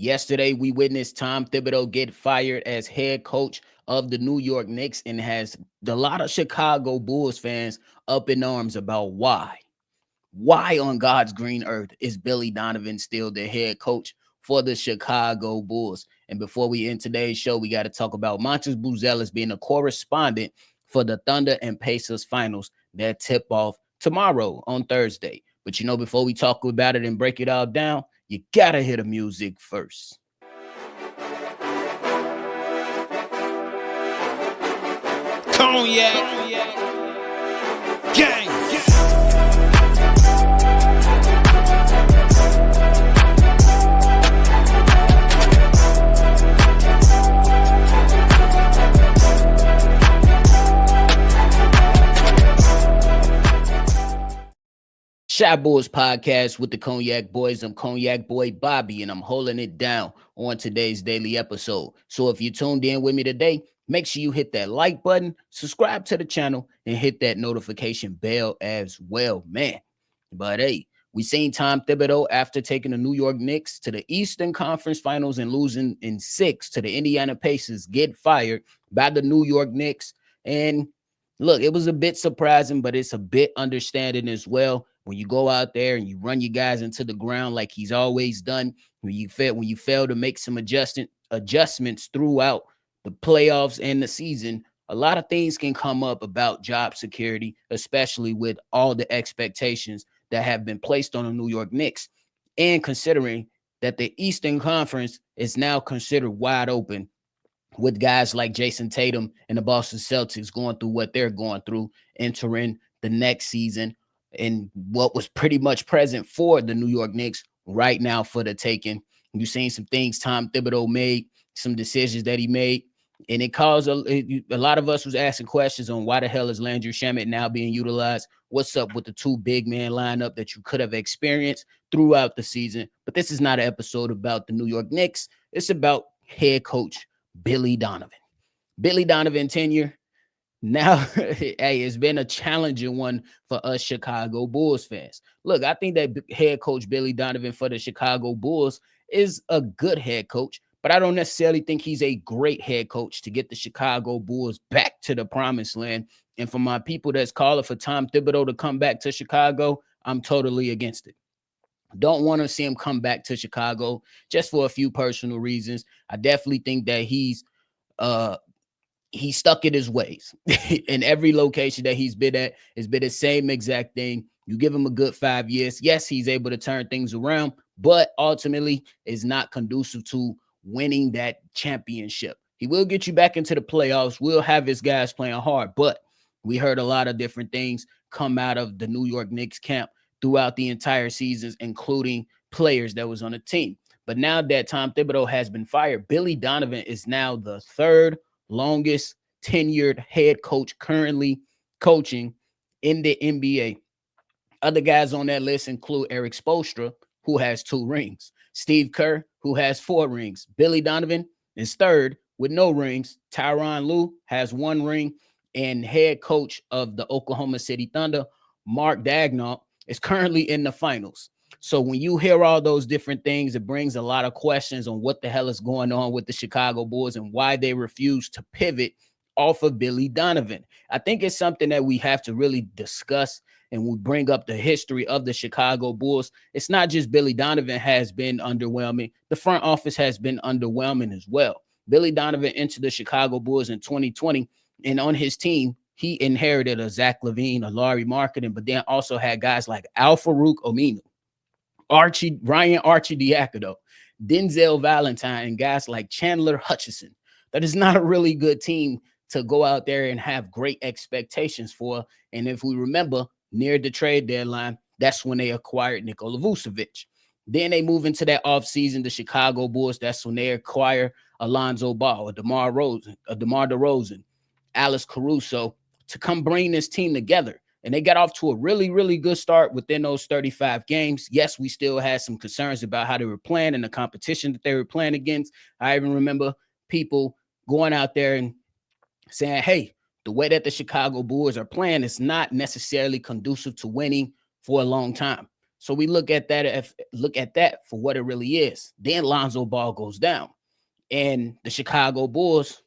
Yesterday, we witnessed Tom Thibodeau get fired as head coach of the New York Knicks and has a lot of Chicago Bulls fans up in arms about why. Why on God's green earth is Billy Donovan still the head coach for the Chicago Bulls? And before we end today's show, we got to talk about Montes Buzelis being a correspondent for the Thunder and Pacers finals that tip off tomorrow on Thursday. But before we talk about it and break it all down, you got to hear the music first. Cognac, gang. Shot Bulls podcast with the Cognac Boys. I'm Cognac Boy Bobby, and I'm holding it down on today's daily episode. So if you tuned in with me today, make sure you hit that like button, subscribe to the channel, and hit that notification bell as well, man. But hey, we seen Tom Thibodeau after taking the New York Knicks to the Eastern Conference Finals and losing in 6 to the Indiana Pacers get fired by the New York Knicks. And look, it was a bit surprising, but it's a bit understanding as well. When you go out there and you run your guys into the ground like he's always done, when you fail to make some adjustments throughout the playoffs and the season, a lot of things can come up about job security, especially with all the expectations that have been placed on the New York Knicks. And considering that the Eastern Conference is now considered wide open with guys like Jason Tatum and the Boston Celtics going through what they're going through, entering the next season, and what was pretty much present for the New York Knicks right now for the taking. You've seen some things Tom Thibodeau made, some decisions that he made, and it caused a lot of us was asking questions on why the hell is Landry Shamet now being utilized? What's up with the two big man lineup that you could have experienced throughout the season? But this is not an episode about the New York Knicks. It's about head coach Billy Donovan. Billy Donovan tenure. Now, hey, it's been a challenging one for us Chicago Bulls fans. Look, I think that head coach Billy Donovan for the Chicago Bulls is a good head coach, but I don't necessarily think he's a great head coach to get the Chicago Bulls back to the promised land. And for my people that's calling for Tom Thibodeau to come back to Chicago, I'm totally against it. Don't want to see him come back to Chicago just for a few personal reasons. I definitely think that he's stuck in his ways. In every location that he's been at, it's been the same exact thing. You give him a good 5 years. Yes, he's able to turn things around, but ultimately is not conducive to winning that championship. He will get you back into the playoffs. We'll have his guys playing hard, but we heard a lot of different things come out of the New York Knicks camp throughout the entire seasons, including players that was on the team. But now that Tom Thibodeau has been fired, Billy Donovan is now the third longest tenured head coach currently coaching in the NBA. Other guys on that list include Eric Spoelstra, who has 2 rings, Steve Kerr, who has 4 rings. Billy Donovan is third with no rings. Tyronn Lue has 1 ring, and head coach of the Oklahoma City Thunder, Mark Daigneault, is currently in the finals. So when you hear all those different things, it brings a lot of questions on what the hell is going on with the Chicago Bulls and why they refuse to pivot off of Billy Donovan. I think it's something that we have to really discuss, and we bring up the history of the Chicago Bulls. It's not just Billy Donovan has been underwhelming. The front office has been underwhelming as well. Billy Donovan entered the Chicago Bulls in 2020, and on his team, he inherited a Zach LaVine, a Larry Marketing, but then also had guys like Al-Farouq Aminu, Ryan Diacono, Denzel Valentine, and guys like Chandler Hutchison. That is not a really good team to go out there and have great expectations for. And if we remember, near the trade deadline, that's when they acquired Nikola Vucevic. Then they move into that offseason, the Chicago Bulls. That's when they acquire Lonzo Ball, DeMar DeRozan, Alex Caruso to come bring this team together. And they got off to a really, really good start within those 35 games. Yes, we still had some concerns about how they were playing and the competition that they were playing against. I even remember people going out there and saying, hey, the way that the Chicago Bulls are playing is not necessarily conducive to winning for a long time. So we look at that for what it really is. Then Lonzo Ball goes down, and the Chicago Bulls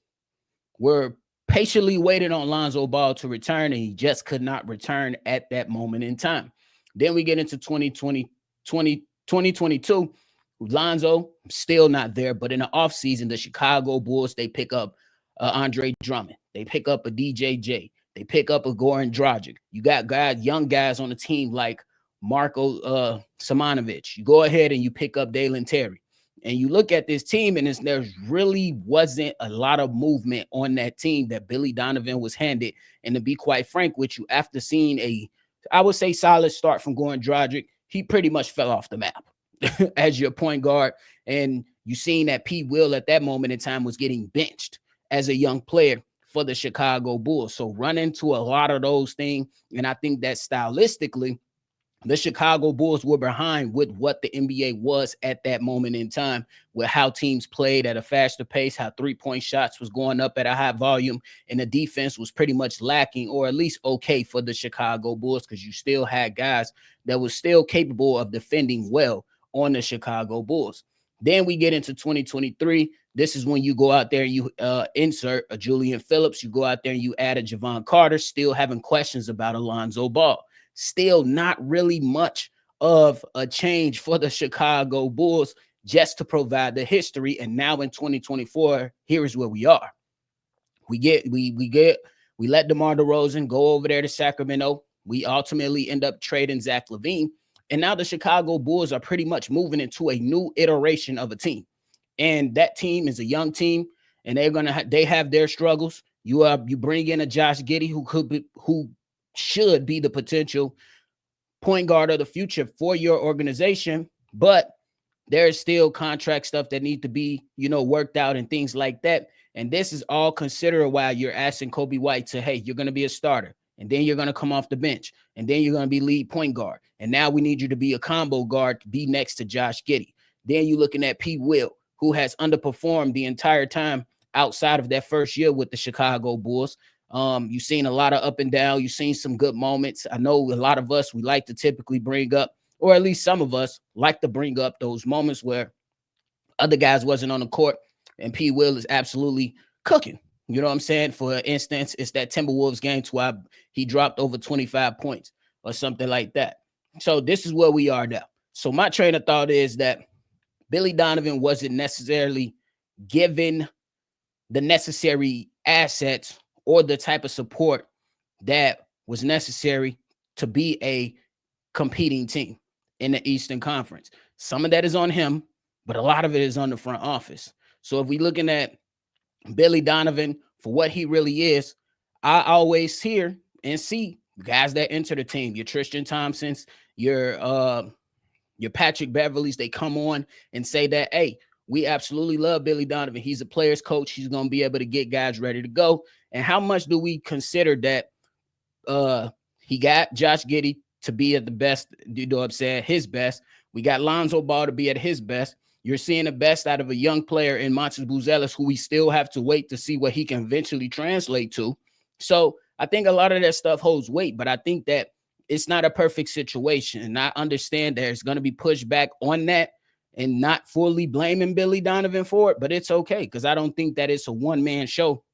were patiently waiting on Lonzo Ball to return, and he just could not return at that moment in time. Then we get into 2022. Lonzo still not there, but in the offseason, the Chicago Bulls, they pick up Andre Drummond. They pick up a DJJ. They pick up a Goran Dragic. You got young guys on the team like Marko Simonovic. You go ahead and you pick up Dalen Terry. And you look at this team, and there really wasn't a lot of movement on that team that Billy Donovan was handed. And to be quite frank with you, after seeing I would say, solid start from Goran Dragic, he pretty much fell off the map as your point guard. And you seen that P. Will at that moment in time was getting benched as a young player for the Chicago Bulls. So run into a lot of those things. And I think that stylistically, the Chicago Bulls were behind with what the NBA was at that moment in time, with how teams played at a faster pace, how three-point shots was going up at a high volume, and the defense was pretty much lacking, or at least okay for the Chicago Bulls, because you still had guys that was still capable of defending well on the Chicago Bulls. Then we get into 2023. This is when you go out there and you insert a Julian Phillips. You go out there and you add a Javon Carter, still having questions about Lonzo Ball. Still not really much of a change for the Chicago Bulls, just to provide the history. And now in 2024, here is where we are. We let DeMar DeRozan go over there to Sacramento. We ultimately end up trading Zach LaVine. And now the Chicago Bulls are pretty much moving into a new iteration of a team. And that team is a young team, and they have their struggles. You bring in a Josh Giddey who should be the potential point guard of the future for your organization, but there's still contract stuff that need to be, worked out and things like that. And this is all considered while you're asking Kobe White to, hey, you're going to be a starter, and then you're going to come off the bench, and then you're going to be lead point guard. And now we need you to be a combo guard to be next to Josh Giddey. Then you're looking at P. Will, who has underperformed the entire time outside of that first year with the Chicago Bulls. You've seen a lot of up and down. You've seen some good moments. I know a lot of us, we like to typically bring up, or at least some of us like to bring up those moments where other guys wasn't on the court and P. Will is absolutely cooking. You know what I'm saying? For instance, it's that Timberwolves game where he dropped over 25 points or something like that. So this is where we are now. So my train of thought is that Billy Donovan wasn't necessarily given the necessary assets or the type of support that was necessary to be a competing team in the Eastern Conference. Some of that is on him, but a lot of it is on the front office. So if we're looking at Billy Donovan for what he really is, I always hear and see guys that enter the team, your Tristan Thompsons, your Patrick Beverleys, they come on and say that, hey, we absolutely love Billy Donovan. He's a player's coach. He's going to be able to get guys ready to go. And how much do we consider that he got Josh Giddey to be at the best, his best. We got Lonzo Ball to be at his best. You're seeing the best out of a young player in Montes Buzelis, who we still have to wait to see what he can eventually translate to. So I think a lot of that stuff holds weight, but I think that it's not a perfect situation. And I understand there's going to be pushback on that, and not fully blaming Billy Donovan for it, but it's okay, because I don't think that it's a one-man show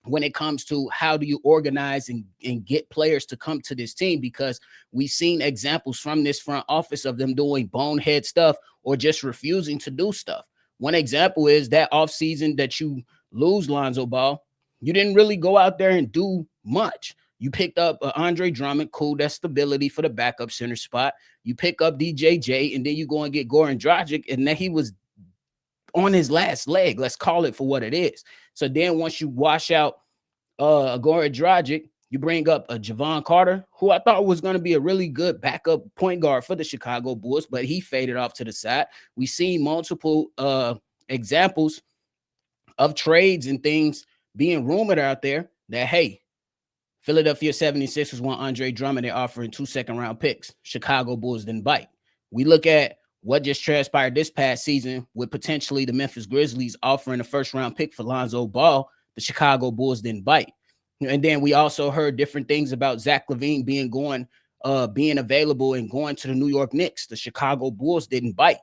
when it comes to how do you organize and get players to come to this team, because we've seen examples from this front office of them doing bonehead stuff or just refusing to do stuff. One example is that offseason that you lose Lonzo Ball, you didn't really go out there and do much. You picked up Andre Drummond, cool, that's stability for the backup center spot. You pick up DJJ, and then you go and get Goran Dragic, and then he was on his last leg. Let's call it for what it is. So then once you wash out Goran Dragic, you bring up a Javon Carter, who I thought was going to be a really good backup point guard for the Chicago Bulls, but he faded off to the side. We've seen multiple examples of trades and things being rumored out there that, hey, Philadelphia 76ers want Andre Drummond. They're offering 2 second-round picks. Chicago Bulls didn't bite. We look at what just transpired this past season with potentially the Memphis Grizzlies offering a first-round pick for Lonzo Ball. The Chicago Bulls didn't bite. And then we also heard different things about Zach LaVine being going being available and going to the New York Knicks. The Chicago Bulls didn't bite.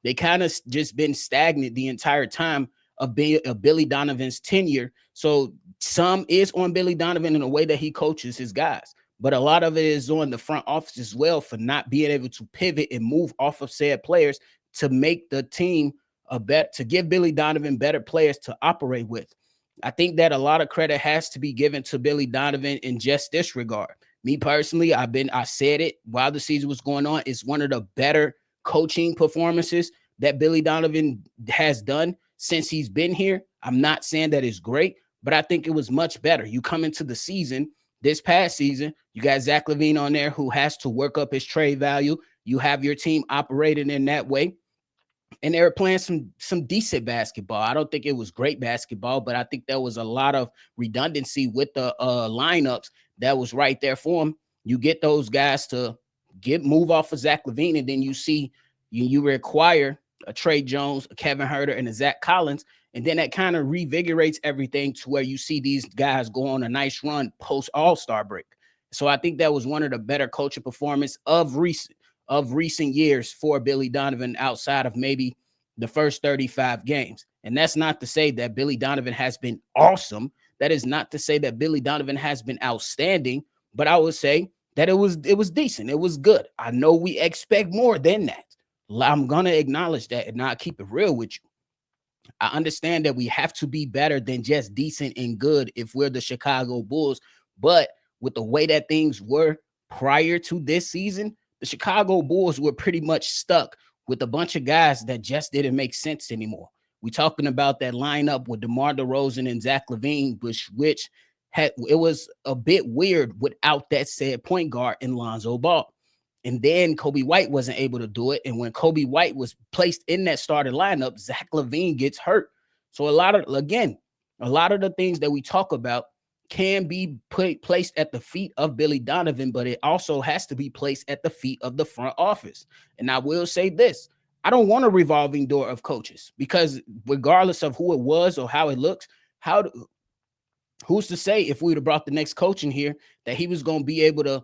They kind of just been stagnant the entire time of Billy Donovan's tenure. So some is on Billy Donovan in the way that he coaches his guys, but a lot of it is on the front office as well for not being able to pivot and move off of said players to make the team a bet, to give Billy Donovan better players to operate with. I think that a lot of credit has to be given to Billy Donovan in just this regard. Me personally, I said it while the season was going on. It's one of the better coaching performances that Billy Donovan has done since he's been here. I'm not saying that it's great, but I think it was much better. You come into the season, this past season, you got Zach LaVine on there who has to work up his trade value. You have your team operating in that way. And they were playing some decent basketball. I don't think it was great basketball, but I think there was a lot of redundancy with the lineups that was right there for them. You get those guys to move off of Zach LaVine, and then you see you require a Trey Jones, a Kevin Huerter, and a Zach Collins, and then that kind of revigorates everything to where you see these guys go on a nice run post All-Star break. So I think that was one of the better coaching performances of recent years for Billy Donovan outside of maybe the first 35 games. And that's not to say that Billy Donovan has been awesome. That is not to say that Billy Donovan has been outstanding, but I would say that it was decent. It was good. I know we expect more than that. I'm going to acknowledge that and not keep it real with you. I understand that we have to be better than just decent and good if we're the Chicago Bulls, but with the way that things were prior to this season, the Chicago Bulls were pretty much stuck with a bunch of guys that just didn't make sense anymore. We're talking about that lineup with DeMar DeRozan and Zach LaVine, which it was a bit weird without that said point guard in Lonzo Ball. And then Kobe White wasn't able to do it. And when Kobe White was placed in that starting lineup, Zach LaVine gets hurt. So a lot of the things that we talk about can be placed at the feet of Billy Donovan, but it also has to be placed at the feet of the front office. And I will say this, I don't want a revolving door of coaches, because regardless of who it was or how it looks, who's to say if we would have brought the next coach in here that he was going to be able to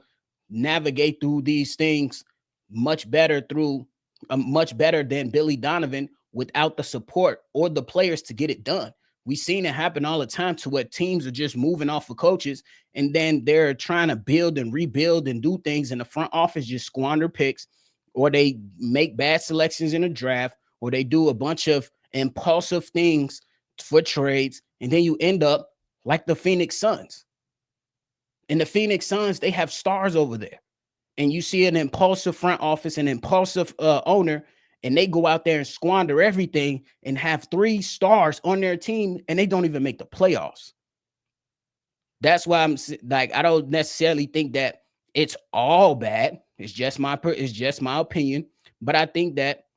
navigate through these things much better than Billy Donovan without the support or the players to get it done. We've seen it happen all the time to where teams are just moving off of coaches and then they're trying to build and rebuild and do things, and the front office just squander picks, or they make bad selections in a draft, or they do a bunch of impulsive things for trades, and then you end up like the Phoenix Suns. And the Phoenix Suns, they have stars over there. And you see an impulsive front office, an impulsive owner, and they go out there and squander everything and have 3 stars on their team, and they don't even make the playoffs. That's why I'm like, I don't necessarily think that it's all bad. It's just my opinion. But I think that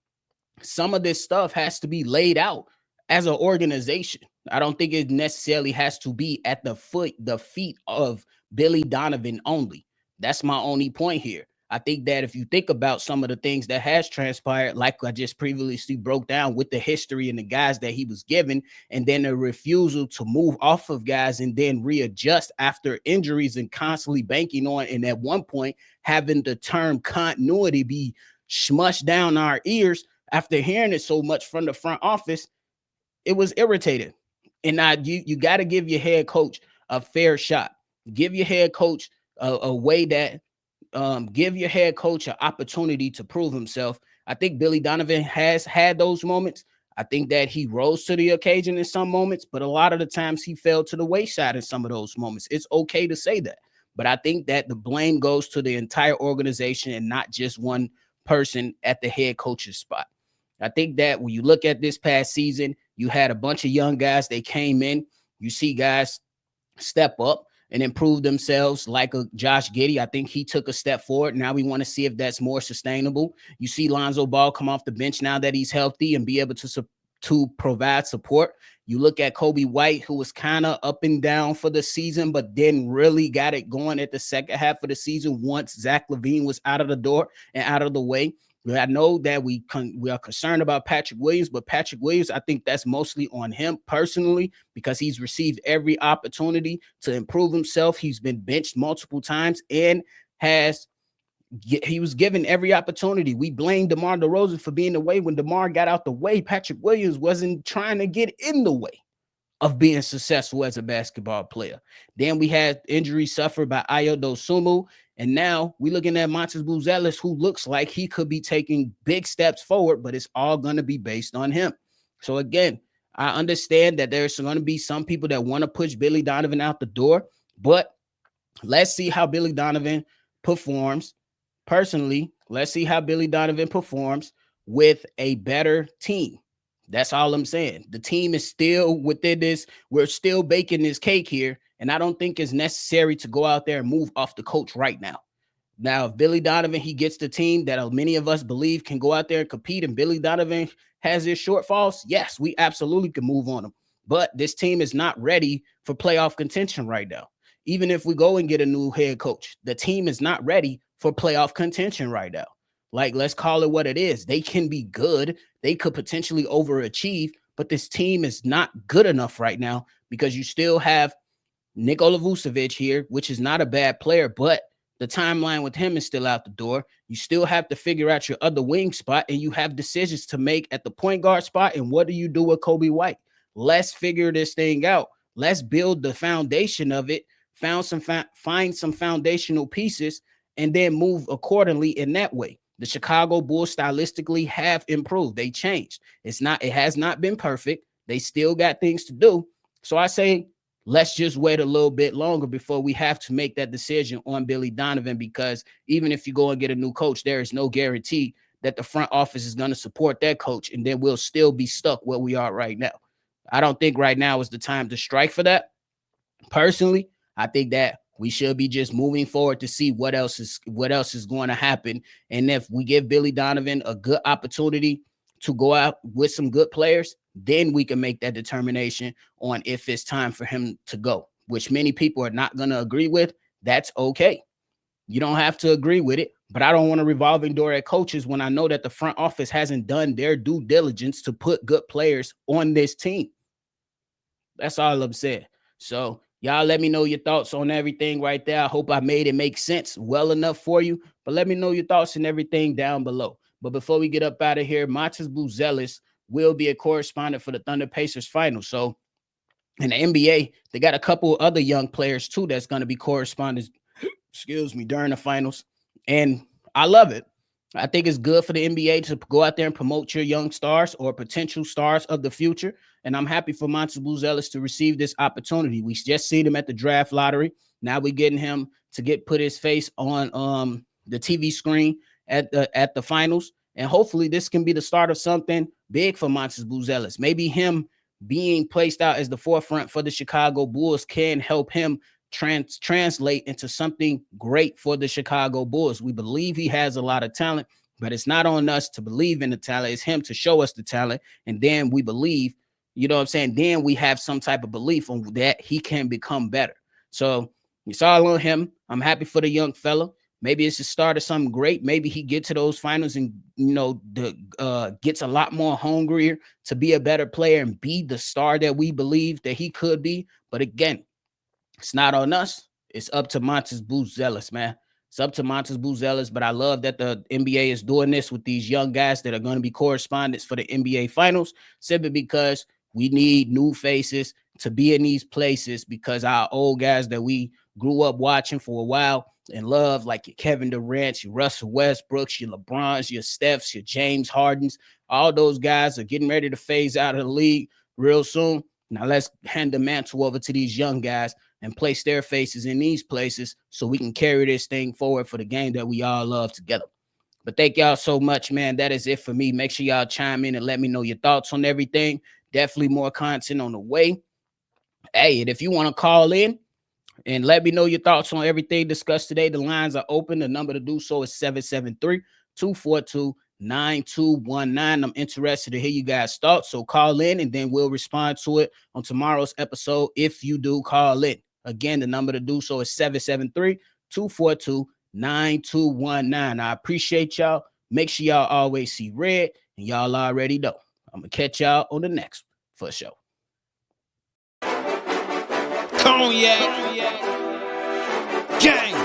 some of this stuff has to be laid out as an organization. I don't think it necessarily has to be at the feet of Billy Donovan only. That's my only point here. I think that if you think about some of the things that has transpired, like I just previously broke down with the history and the guys that he was given, and then the refusal to move off of guys and then readjust after injuries and constantly banking on, and at one point having the term continuity be smushed down our ears after hearing it so much from the front office, it was irritating. And you got to give your head coach a fair shot. Give your head coach a way that give your head coach an opportunity to prove himself. I think Billy Donovan has had those moments. I think that he rose to the occasion in some moments, but a lot of the times he fell to the wayside in some of those moments. It's okay to say that. But I think that the blame goes to the entire organization and not just one person at the head coach's spot. I think that when you look at this past season, you had a bunch of young guys. They came in. You see guys step up and improve themselves, like a Josh Giddey. I think he took a step forward. Now we want to see if that's more sustainable. You see Lonzo Ball come off the bench now that he's healthy and be able to provide support. You look at Kobe White, who was kind of up and down for the season, but then really got it going at the second half of the season once Zach LaVine was out of the door and out of the way. I know that we are concerned about Patrick Williams, but Patrick Williams, I think that's mostly on him personally, because he's received every opportunity to improve himself. He's been benched multiple times and has he was given every opportunity. We blamed DeMar DeRozan for being away. When DeMar got out the way, Patrick Williams wasn't trying to get in the way of being successful as a basketball player. Then we had injuries suffered by Ayo Dosunmu, and now we're looking at Montes Buzelis, who looks like he could be taking big steps forward, but it's all going to be based on him. So again, I understand that there's going to be some people that want to push Billy Donovan out the door, but let's see how Billy Donovan performs. Personally, let's see how Billy Donovan performs with a better team. That's all I'm saying. The team is still within this. We're still baking this cake here, and I don't think it's necessary to go out there and move off the coach right now. Now, if Billy Donovan, he gets the team that many of us believe can go out there and compete, and Billy Donovan has his shortfalls, yes, we absolutely can move on him. But this team is not ready for playoff contention right now. Even if we go and get a new head coach, the team is not ready for playoff contention right now. Like, let's call it what it is. They can be good. They could potentially overachieve, but this team is not good enough right now because you still have Nikola Vucevic here, which is not a bad player, but the timeline with him is still out the door. You still have to figure out your other wing spot, and you have decisions to make at the point guard spot. And what do you do with Kobe White? Let's figure this thing out. Let's build the foundation of it, find some foundational pieces, and then move accordingly in that way. The Chicago Bulls stylistically have improved. They changed. It has not been perfect. They still got things to do. So I say, let's just wait a little bit longer before we have to make that decision on Billy Donovan, because even if you go and get a new coach, there is no guarantee that the front office is going to support that coach, and then we'll still be stuck where we are right now. I don't think right now is the time to strike for that. Personally, I think that we should be just moving forward to see what else is going to happen. And if we give Billy Donovan a good opportunity to go out with some good players, then we can make that determination on if it's time for him to go, which many people are not going to agree with. That's okay. You don't have to agree with it, but I don't want a revolving door at coaches when I know that the front office hasn't done their due diligence to put good players on this team. That's all I'm saying. So y'all let me know your thoughts on everything right there. I hope I made it make sense well enough for you, but let me know your thoughts and everything down below. But before we get up out of here, Montes Buzelis will be a correspondent for the Thunder Pacers finals. So in the NBA, they got a couple other young players too that's going to be correspondents, during the finals. And I love it. I think it's good for the NBA to go out there and promote your young stars or potential stars of the future. And I'm happy for Montes Buzelis to receive this opportunity. We just seen him at the draft lottery. Now we're getting him to put his face on the TV screen at the finals. And hopefully this can be the start of something big for Montes Buzelis. Maybe him being placed out as the forefront for the Chicago Bulls can help him translate into something great for the Chicago Bulls. We believe he has a lot of talent, but it's not on us to believe in the talent. It's him to show us the talent. And then we believe, you know what I'm saying? Then we have some type of belief on that he can become better. So it's all on him. I'm happy for the young fella. Maybe it's the start of something great. Maybe he gets to those finals and, gets a lot more hungrier to be a better player and be the star that we believe that he could be. But again, it's not on us. It's up to Montes Buzelis, man. It's up to Montes Buzelis. But I love that the NBA is doing this with these young guys that are going to be correspondents for the NBA finals, simply because we need new faces to be in these places, because our old guys that we grew up watching for a while and love, like your Kevin Durant, your Russell Westbrooks, your LeBrons, your Stephs, your James Hardens, all those guys are getting ready to phase out of the league real soon. Now let's hand the mantle over to these young guys and place their faces in these places so we can carry this thing forward for the game that we all love together. But thank y'all so much, man. That is it for me. Make sure y'all chime in and let me know your thoughts on everything. Definitely more content on the way. Hey, and if you want to call in and let me know your thoughts on everything discussed today, the lines are open. The number to do so is 773-242-9219. I'm interested to hear you guys' thoughts, so call in and then we'll respond to it on tomorrow's episode if you do call in. Again, the number to do so is 773-242-9219. I appreciate y'all. Make sure y'all always see red, and y'all already know. I'm going to catch y'all on the next for sure. Cognac. Gang.